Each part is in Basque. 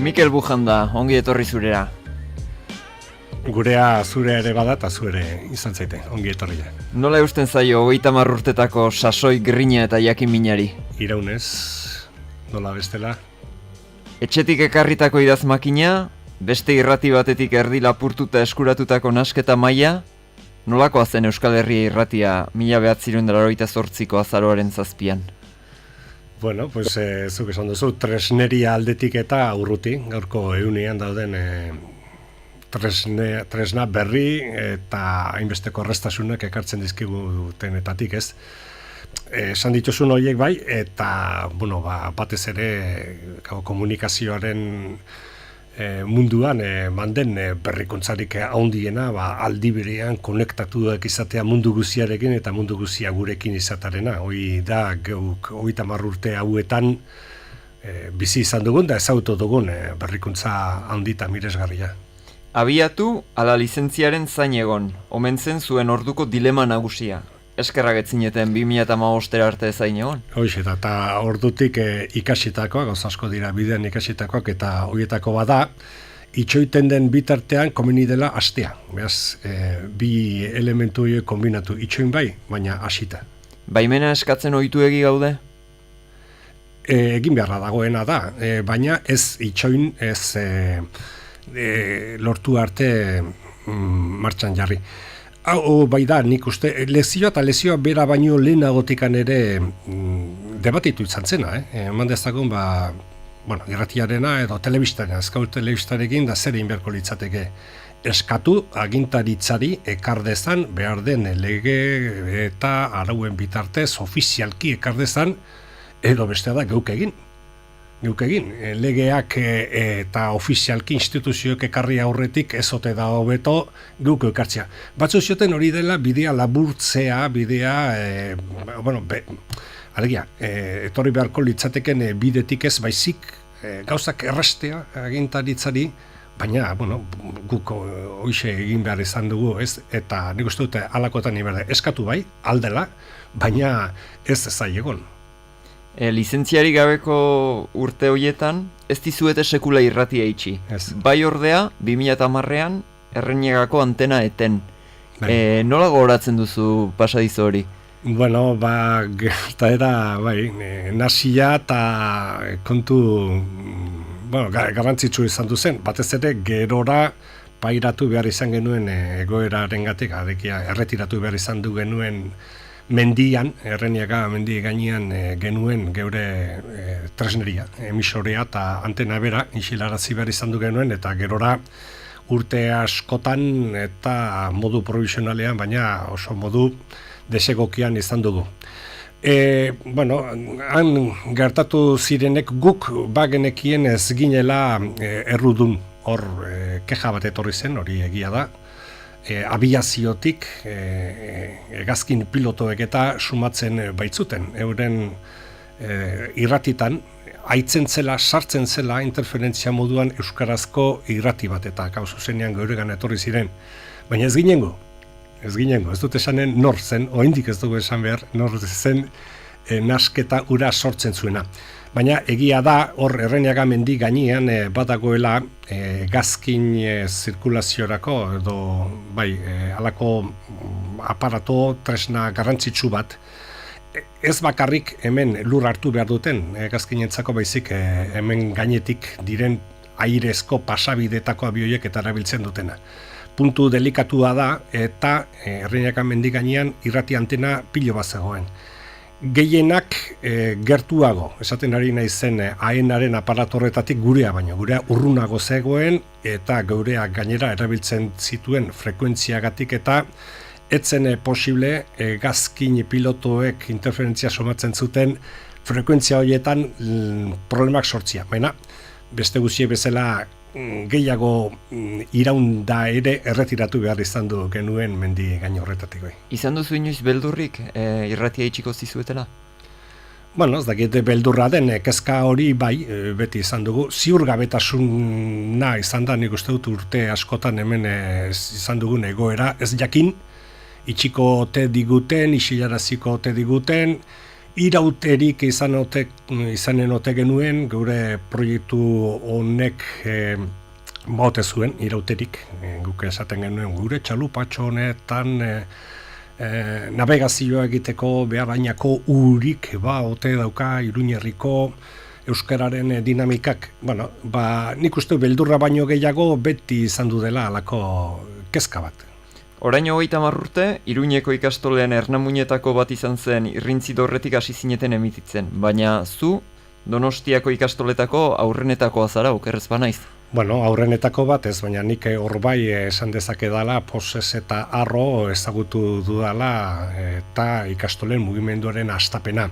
Mikel Bujanda, ongi etorri zurera. Gurea zure ere bada eta zure izan zaite, ongi etorria. Nola eusten zaio 30 urtetako sasoi grina eta jakin minari? Iraunez, nola bestela? Etxetik ekarritako idaz makina, beste irrati batetik erdi lapurtuta eskuratutako nasketa maila, nolakoa zen Euskal Herria irratia 1988ko azaroaren 7an? Bueno, pues zuk esan duzu, tresneria aldetik eta urruti, gaurko egunean dauden tresna berri eta hainbesteko erraztasunak ekartzen dizkigutenetatik, ez? Esan dituzun horiek bai, eta bueno, batez ere komunikazioaren munduan manden berrikuntzarik handiena aldi berean konektatuak izatea mundu guziarekin eta mundu guzia gurekin izatarena. Hoi da geuk 30 urte hauetan bizi izan dugun da ezagutu dugun berrikuntza handi eta miresgarria. Abiatu ala lizentziaren zain egon, omen zen zuen orduko dilema nagusia. Eskerrak etzineten 2015 arte zain egon? Hoxe, eta ordutik ikasitakoak, asko dira bidean ikasitakoak, eta horietako bada, itxoiten den bitartean komeni dela hastea. Beraz, bi elementu horiek kombinatu itxoin bai, baina hasita. Baimena eskatzen ohituegi gaude? Egin beharra dagoena da, baina ez itxoin, ez lortu arte martxan jarri. Hau bai da, nik uste, lezioa eta lezioa bera baino lehenagotikan ere debatitu izan zena, eman dezagun, irratiarena edo telebistaren, azkaur telebistarekin da zer egin beharko litzateke eskatu agintaritzari ekar dezan behar den lege eta arauen bitartez ofizialki ekar dezan edo bestea da geuk egin, legeak eta ofizialki instituzioek ekarri aurretik ezote da hobeto guk ekartzea. Batzu zioten hori dela bidea laburtzea, alegia, etorri beharko litzateken bidetik ez baizik gauzak errestea agintaritzari, baina, guk hoxe egin behar izan dugu, ez? Eta nik uste dute halakotan iberde eskatu bai, aldela, baina ez egon. Lizentziari gabeko urte horietan, ez dizuete sekula irratia itxi. Ez. Bai ordea, 2010an, Erreniegako antena eten. Nola gogoratzen duzu pasadizo hori? Bueno, gertaera, nasia eta kontu, garrantzitsu izan duzen. Batez ere, gerora pairatu behar izan genuen egoerarengatik, erretiratu behar izan du genuen mendian, Erreniaga mendi gainean genuen geure tresneria, emisorea eta antena bera, isilarazi behar izan du genuen, eta gerora urte askotan eta modu provisionalean, baina oso modu desegokian izan dugu. Han gertatu zirenek guk bagenekien ez ginela errudun, hor keja bat etorri zen, hori egia da, abiaziotik hegazkin pilotoek eta sumatzen baitzuten. Euren irratitan aitzen zela, sartzen zela interferentzia moduan euskarazko irrati bat eta zuzenean geuregan etorri ziren. Baina ez ginengo, ez dut esanen nor zen, oraindik ez dugu esan behar, nor zen nasketa ura sortzen zuena. Baina egia da, hor Erreniaga mendi gainean badagoela gazkin zirkulaziorako edo halako aparato tresna garrantzitsu bat. Ez bakarrik hemen lur hartu behar duten gazkinentzako baizik hemen gainetik diren airezko pasabidetako abioiek eta erabiltzen dutena. Puntu delikatua da eta Erreniaga mendi gainean irrati antena pilo bat zegoen. Gehienak gertuago, esaten ari naizen aenaren aparatorretatik gurea, baina gurea urrunago zegoen eta geureak gainera erabiltzen zituen frekuentziagatik eta etzen posible gazkin pilotoek interferentzia somatzen zuten frekuentzia horietan problemak sortzia. Baina beste guztiek bezala gehiago iraunda ere erretiratu behar izan du genuen mendi gain horretatik. Izan duzu inoiz beldurrik irratia itxiko zizuetela? Ez dakit beldurra den, kezka hori beti izan dugu. Ziurgabetasuna izan da, nik uste dut urte askotan hemen izan dugun egoera, ez jakin, itxiko ote diguten, isilaraziko ote diguten, irauterik izanen ote genuen, gure proiektu honek baute zuen, irauterik, guk esaten genuen gure txalupatxo honetan navegazioa egiteko beharainako urik ote dauka Iruñerriko euskararen dinamikak. Bueno, nik uste beldurra baino gehiago beti izan du dela halako kezka bat. Orain 30 urte, Iruñeko ikastolean ernamuinetako bat izan zen irrintzi dorretik hasi zineten emititzen, baina zu Donostiako ikastoletako aurrenetakoa zara, okerrez banaiz. Bueno, aurrenetako bat ez, baina nik hor bai esan dezake dala poses eta arro ezagutu dudala eta ikastolen mugimenduaren hastapena.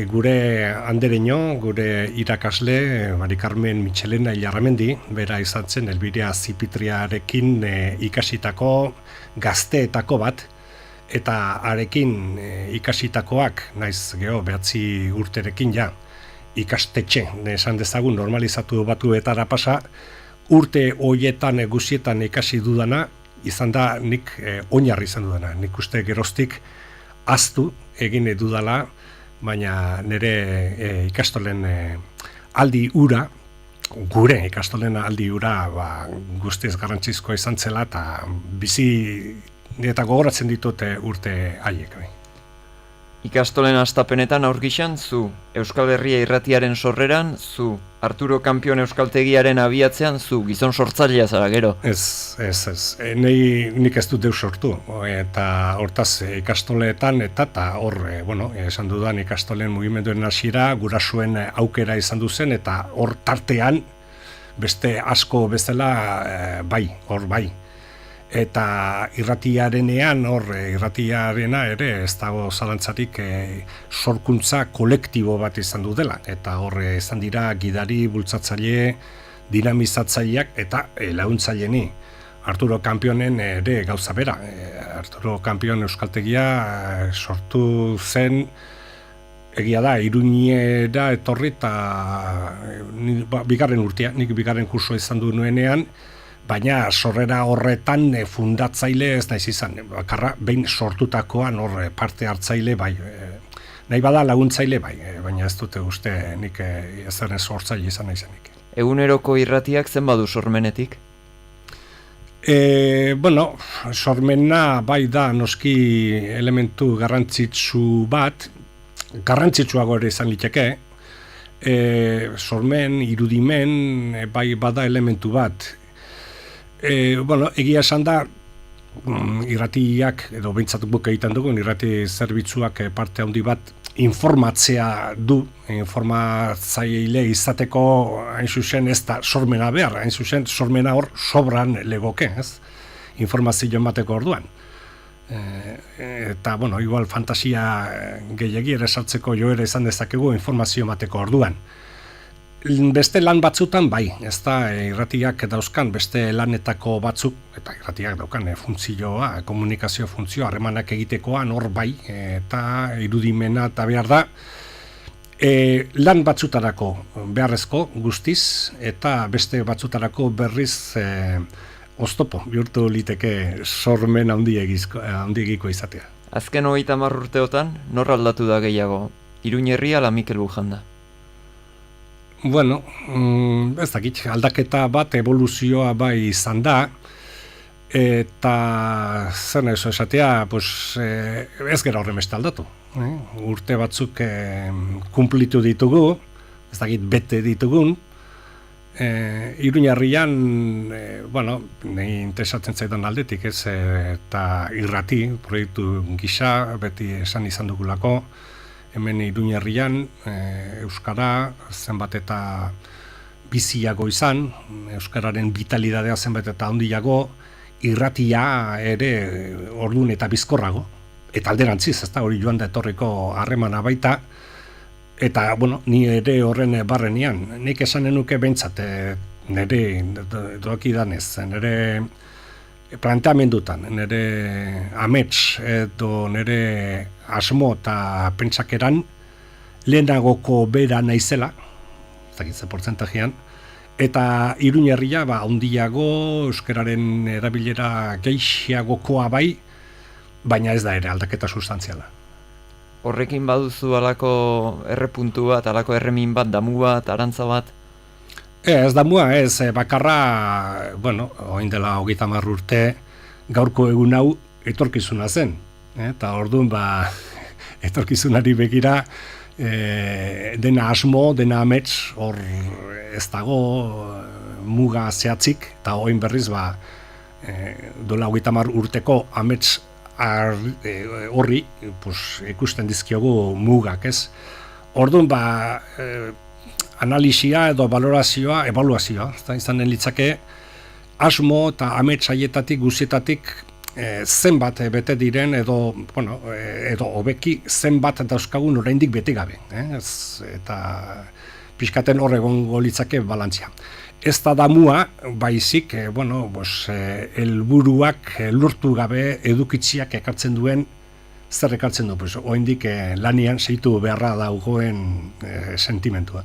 Gure andereño, gure irakasle, Mari Carmen Michelena Ilarramendi, bera izan zen Elbirea Zipitriarekin ikasitako gazteetako bat, eta harekin ikasitakoak, naiz geho 9 urterekin ja, ikastetxe, esan dezagun normalizatu batuetara pasa, urte hoietan guzietan ikasi dudana, izan da nik oinarri izan dudana. Nik uste geroztik ahaztu egin dudala, baina nire ikastolen aldi ura, gure ikastolen aldi ura guztiz garrantzizkoa izan zela eta bizi eta gogoratzen ditute urte haiek. Ikastolen hastapenetan aurgixan, zu Euskal Herria irratiaren sorreran, zu Arturo Kampion euskaltegiaren abiatzean, zu gizon sortzailea zara gero. Ez. Nik ez dut deus sortu. Eta hortaz ikastoleetan eta hor, esan dudan ikastolen mugimenduen hasiera gurasoen aukera izan duzen eta hor tartean beste asko bezala hor bai. Eta irratiarenean, irratiarena ere ez dago zalantzarik sorkuntza kolektibo bat izan du dela. Eta hor izan dira gidari, bultzatzaile, dinamizatzaileak eta laguntzaileni. Arturo Kampionen ere gauza bera. Arturo Kampion euskaltegia sortu zen, egia da, Iruñera etorri eta bigarren urtea, nik bigarren kurso izan du nuenean, baina sorrera horretan fundatzaile ez naiz izan, bakarra behin sortutakoan hor parte hartzaile bai, nahi bada laguntzaile bai, baina ez dute uste nik ezaren sortzaile izan naizenik. Eguneroko irratiak zen badu sormenetik? Sormena bai da noski elementu garrantzitsu bat, garrantzitsuago ere izan liteke, sormen, irudimen, bai bada elementu bat. Egia esan da, irratiak, edo behintzatu buk egiten dugun, irrati zerbitzuak parte handi bat informatzea du, informatzaile izateko hain zuzen ez da sormena behar, hain zuzen sormena hor sobran legoke, ez? Informazio emateko orduan. Eta, igual fantasia gehiegi ere sartzeko joera izan dezakegu informazio emateko orduan. Beste lan batzutan bai, ez da irratiak dauzkan beste lanetako batzuk, eta irratiak daukan funtzioa, komunikazio funtzioa, harremanak egitekoan hor bai, eta irudimena eta behar da, lan batzutarako beharrezko guztiz, eta beste batzutarako berriz oztopo, bihurtu liteke sormen handiegiko izatea. Azken 30 urteotan, nor aldatu da gehiago? Iruñerria ala Mikel Bujanda? Ez dakit, aldaketa bat, evoluzioa bai izan da, eta zer nahi esatea, ez gara horren beste aldatu. Urte batzuk kumplitu ditugu, ez dakit bete ditugun, Iruñerrian, nahi interesatzen zaidan aldetik, ez, eta irrati, proiektu gisa, beti esan izan dugulako, hemen Iruñerrian, euskara zenbat eta biziago izan, euskararen vitalidadea zenbat eta handiago, irratia ere ordun eta bizkorrago, eta alderantziz, ez da hori joan da etorriko harremana baita, eta, ni ere horren barrenean, nik esanen nuke behintzat, nire doakidanez, nire planteamendutan, nire amets edo nire asmo eta pentsakeran lehenagoko bera naizela, ez dakitze portzentajean, eta Iruñerria handiago, euskararen erabilera gehiagokoa bai, baina ez da ere aldaketa substantziala. horrekin baduzu alako errepuntu bat, alako erremin bat, damu bat, arantza bat? Ez damua, ez, bakarra, bueno, oin dela 30 urte, gaurko egun hau etorkizuna zen. Eta orduan, etorkizunari begira, dena asmo, dena amets, hor ez dago muga zehatzik, eta oin berriz, dola 30 urteko amets horri ikusten dizkiogu mugak, ez? Orduan, analisia edo ebaluazioa, izanen litzake, asmo eta amets haietatik, guzietatik, zenbat bete diren edo hobeki zenbat dauzkagun oraindik bete gabe, eta pixkaten hor egongo litzake balantzia. Ez da damua, baizik, helburuak lortu gabe edukitziak ekartzen duen, zer ekartzen du, oraindik lanian seitu beharra daugoen sentimentua.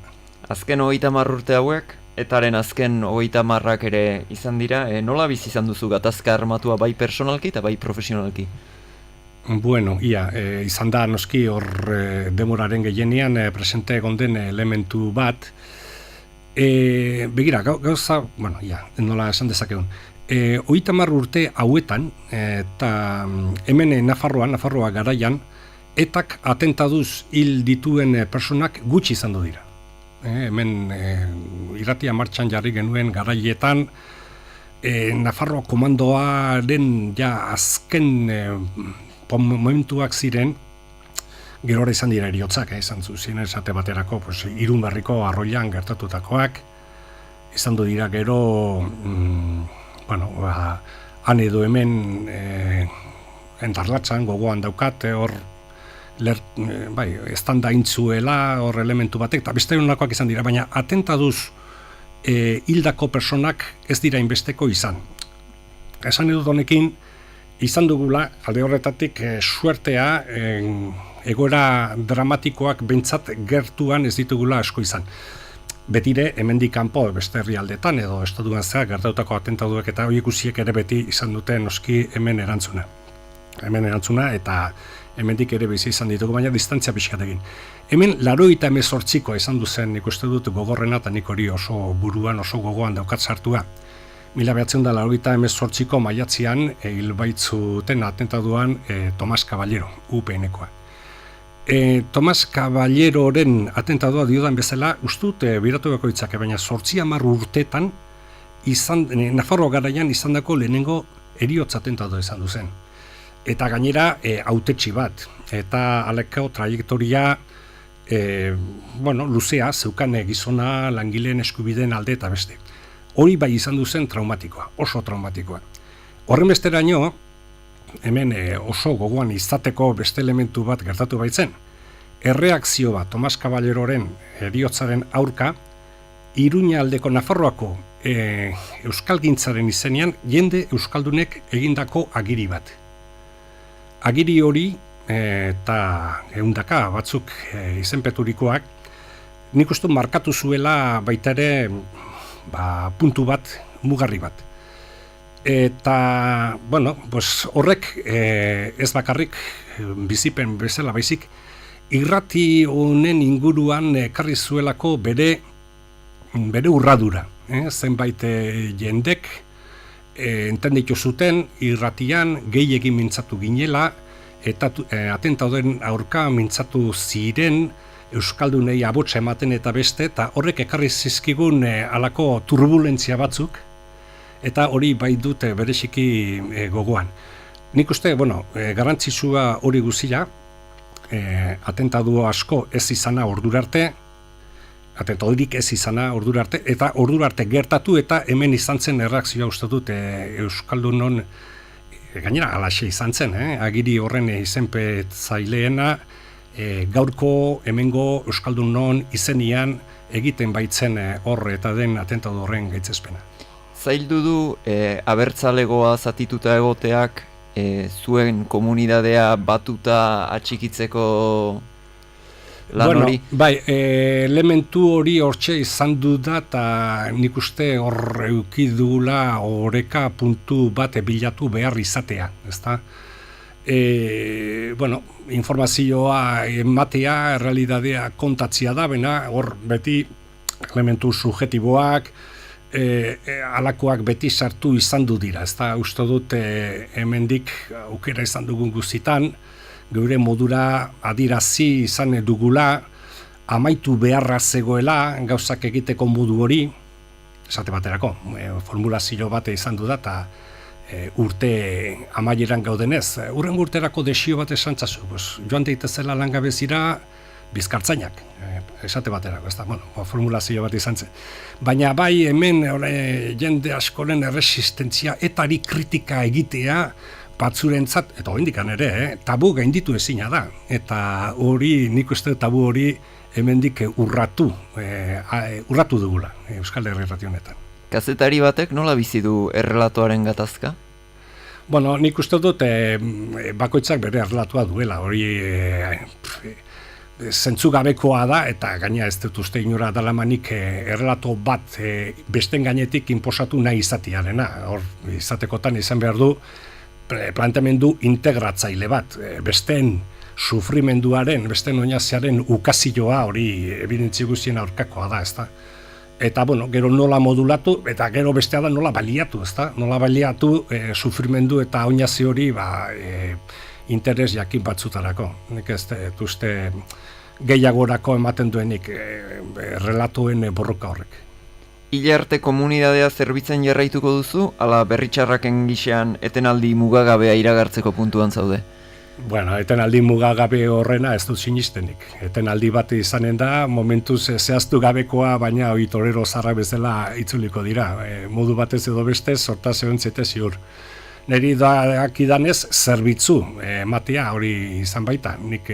Azken 30 urte hauek, etaren azken 30ak ere izan dira, nola bizi izan duzu gatazka armatua bai personalki eta bai profesionalki? Bueno, izan da noski hor demoraren gehienean presente egon den elementu bat. Begira, gauza, nola esan dezakegun. 30 urte hauetan, eta hemen Nafarroa garaian, etak atentaduz hil dituen personak gutxi izan dira. Hemen irratia martxan jarri genuen garaietan, Nafarroa komandoaren azken momentuak ziren, gerora izan dira eriotzak, izan zuzien esate baterako, Irunberriko arroian gertatutakoak, izan dira gero, han edo hemen entarlatzan, gogoan daukate, hor, estanda intzuela hor elementu batek, eta beste honakoak izan dira, baina atentaduz hildako personak ez dira inbesteko izan. Esan edut honekin, izan dugula, alde horretatik suertea, egoera dramatikoak bentsat gertuan ez ditugula asko izan. Betire, hemendik kanpo beste herrialdetan edo estatuan zehar gertatutako atentaduak eta horiek guziek ere beti izan dute noski hemen erantzuna. Eta hemendik ere bizi izan ditugu, baina distantzia pixkatekin. Hemen 98ko izan duzen ikuste dut gogorrena, eta nik hori oso buruan, oso gogoan daukat sartua. 1998ko maiatzean hilbaitzuten atentaduan Tomas Caballero, UPN-koa. Tomas Caballeroren atentadua diodan bezala, ustut biratu bakoitzak, baina 8 urtetan Nafarroa garaian izandako lehenengo heriotza atentadua izan duzen. Eta gainera hautetsi bat, eta aleko trajektoria luzea, zeukan gizona langileen eskubideen alde eta beste. Hori bai izan duzen traumatikoa, oso traumatikoa. Horren besteraino, hemen oso gogoan izateko beste elementu bat gertatu baitzen, erreakzio bat Tomas Caballeroren heriotzaren aurka, Iruña aldeko Nafarroako euskalgintzaren izenean jende euskaldunek egindako agiri bat. Agiri hori eta ehundaka batzuk izenpeturikoak nik uste markatu zuela baita ere puntu bat, mugarri bat. Eta, horrek ez bakarrik bizipen bezala baizik, irrati honen inguruan ekarri zuelako bere urradura. Zenbait jendek entenditu zuten irratian gehiegin mintzatu ginela, eta atentadoren aurka mintzatu ziren euskaldunei abotsa ematen eta beste, eta horrek ekarri zizkigun halako turbulentzia batzuk, eta hori bai dute bereziki gogoan. Nik uste, garrantzitsua hori guztia, atentadu asko ez izana ordurarte, atentadurik ez izana ordurarte, eta ordurarte gertatu eta hemen izan zen erreakzioa uste dut euskaldunon, gainera alaxe izan zen, agiri horren izenpetzaileena, gaurko hemengo euskaldunon izenian egiten baitzen horre eta den atentadu horren gaitzespena. Zaildu du abertzalegoa zatituta egoteak zuen komunidadea batuta atxikitzeko lan hori? Elementu hori hortxe izan du da, eta nik uste hor eukidula oreka puntu bat bilatu behar izatea, ezta? informazioa ematea, errealitatea kontatzia da, bena hor beti elementu subjetiboak, alakoak beti sartu izan du dira, ezta uste dut hemendik aukera izan dugun guztitan, geure modura adirazi izan dugula, amaitu beharra zegoela gauzak egiteko modu hori, esate baterako, formulazio bat izan du da, eta urte amaieran gaudenez, urrengo urterako desio bat esan txazu, joan daitezela langabezira bizkartzainak, esate baterako, ez da, formulazio bat izan zen. Baina bai hemen jende askoren erresistentzia etari kritika egitea batzurentzat, eta oindikan ere, tabu gainditu ezina da, eta hori, nik uste tabu hori hemendik urratu dugula Euskal Herri Irrati honetan. Kazetari batek nola bizi du errelatoaren gatazka? Bueno, nik uste dut bakoitzak bere errelatua duela, hori zentzugabekoa da, eta gaina ez dut uste inora dalamanik errelato bat besten gainetik inposatu nahi izatiarena. Hor izatekotan izan behar du planteamendu integratzaile bat, besten sufrimenduaren, besten oinaziaren ukazioa hori evidentzi guztien aurkakoa da, ezta? Eta, gero nola modulatu, eta gero bestea da nola baliatu, ezta? Nola baliatu sufrimendu eta oinazi hori interes jakin batzutarako. Nik ez dut uste gehiagorako ematen duenik relatuen borroka horrek. Hile arte komunidadea zerbitzen jarraituko duzu, ala berritxarraken gixean etenaldi mugagabea iragartzeko puntuan zaude? Bueno, etenaldi mugagabe horrena ez dut sinistenik. Etenaldi bat izanen da, momentuz zehaztu gabekoa, baina hori torero zarra bezala itzuliko dira. Modu batez edo beste, sorta zehontzete ziur. Neri dakidanez zerbitzu ematea hori izan baita. Nik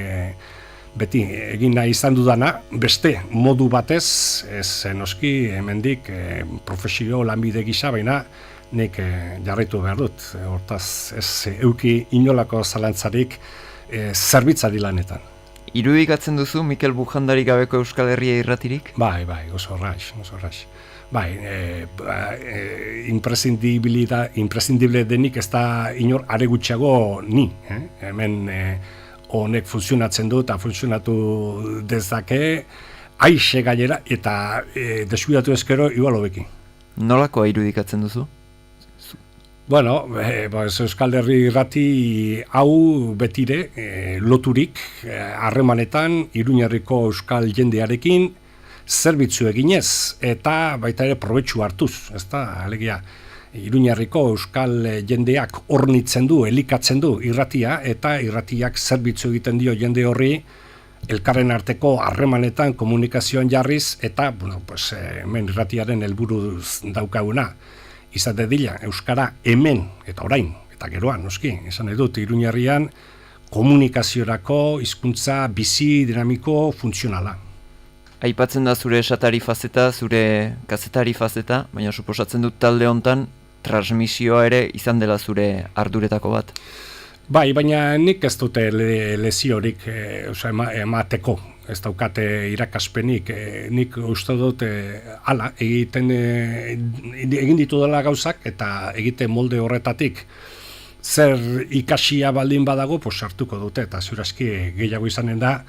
beti egin nahi izan dudana, beste modu batez, ez noski hemendik profesio lanbide gisa, baina nik jarraitu behar dut. Hortaz ez euki inolako zalantzarik zerbitzari lanetan. Irudikatzen duzu Mikel Bujandarik gabeko Euskal Herria irratirik? Bai, oso raix. Bai, imprescindible denik ez da inor are gutxiago ni. Hemen honek funtzionatzen du eta funtzionatu dezake aixe gainera eta deskuidatu ezkero igual hobeki. Nolakoa irudikatzen duzu? Bueno, Euskal Herri irrati hau betire loturik harremanetan Iruñerriko euskal jendearekin zerbitzu eginez eta baita ere probetxu hartuz, ezta? Alegia Iruñerriko euskal jendeak hornitzen du, elikatzen du irratia eta irratiak zerbitzu egiten dio jende horri elkarren arteko harremanetan komunikazioan jarriz eta hemen irratiaren helburuz daukaguna. Izate dila, euskara hemen eta orain, eta geroan, noski, esan edut, Iruñerrian komunikaziorako hizkuntza bizi, dinamiko, funtzionala. Aipatzen da zure esatari fazeta, zure kazetari fazeta, baina suposatzen dut talde hontan transmisioa ere izan dela zure arduretako bat. Bai, baina nik ez dute leziorik emateko. Ez daukate irakaspenik, nik uste dut hala, egin ditu dela gauzak eta egite molde horretatik zer ikasia baldin badago, sartuko dute eta zuraski gehiago izanen da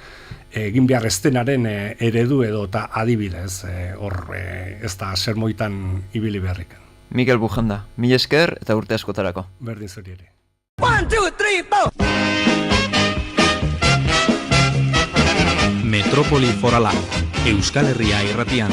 egin behar eztenaren eredu edo eta adibidez hor ez da sermoitan ibili beharrik. Mikel Bujanda, mil esker eta urte askotarako. Berdin zuri ere. 1, 2, 3, 4! Metropoli Forala, Euskal Herria irratian.